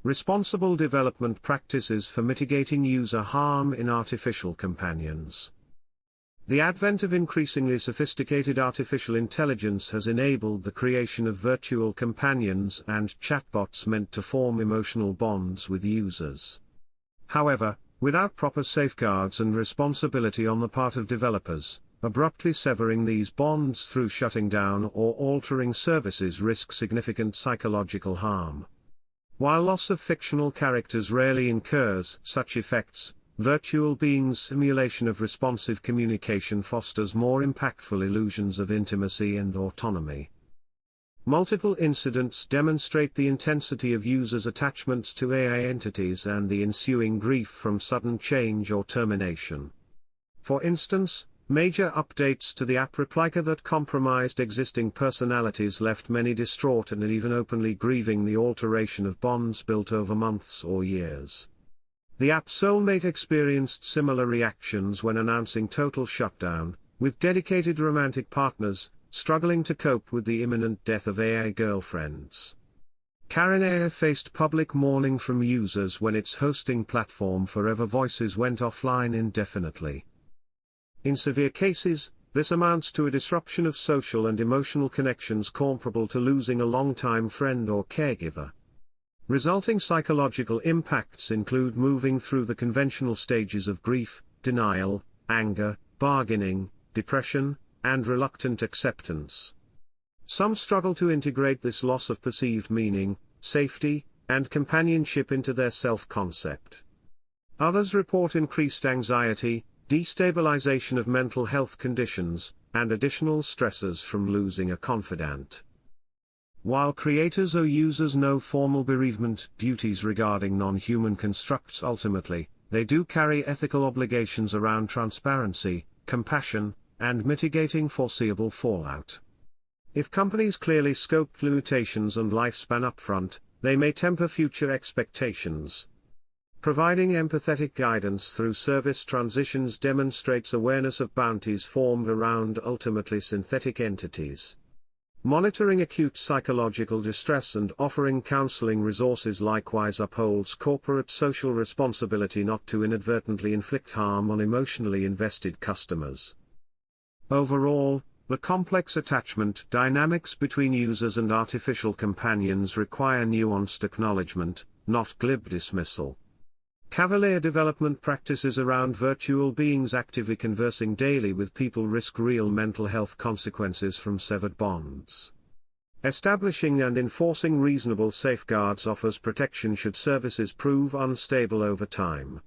Responsible development practices for mitigating user harm in artificial companions. The advent of increasingly sophisticated artificial intelligence has enabled the creation of virtual companions and chatbots meant to form emotional bonds with users. However, without proper safeguards and responsibility on the part of developers, abruptly severing these bonds through shutting down or altering services risks significant psychological harm. While loss of fictional characters rarely incurs such effects, virtual beings' simulation of responsive communication fosters more impactful illusions of intimacy and autonomy. Multiple incidents demonstrate the intensity of users' attachments to AI entities and the ensuing grief from sudden change or termination. For instance, major updates to the app Replica that compromised existing personalities left many distraught and even openly grieving the alteration of bonds built over months or years. The app Soulmate experienced similar reactions when announcing total shutdown, with dedicated romantic partners struggling to cope with the imminent death of AI girlfriends. Karenea faced public mourning from users when its hosting platform Forever Voices went offline indefinitely. In severe cases, this amounts to a disruption of social and emotional connections comparable to losing a longtime friend or caregiver. Resulting psychological impacts include moving through the conventional stages of grief, denial, anger, bargaining, depression, and reluctant acceptance. Some struggle to integrate this loss of perceived meaning, safety, and companionship into their self-concept. Others report increased anxiety, destabilization of mental health conditions, and additional stressors from losing a confidant. While creators owe users no formal bereavement duties regarding non-human constructs ultimately, they do carry ethical obligations around transparency, compassion, and mitigating foreseeable fallout. If companies clearly scoped limitations and lifespan upfront, they may temper future expectations. Providing empathetic guidance through service transitions demonstrates awareness of boundaries formed around ultimately synthetic entities. Monitoring acute psychological distress and offering counseling resources likewise upholds corporate social responsibility not to inadvertently inflict harm on emotionally invested customers. Overall, the complex attachment dynamics between users and artificial companions require nuanced acknowledgement, not glib dismissal. Cavalier development practices around virtual beings actively conversing daily with people risk real mental health consequences from severed bonds. Establishing and enforcing reasonable safeguards offers protection should services prove unstable over time.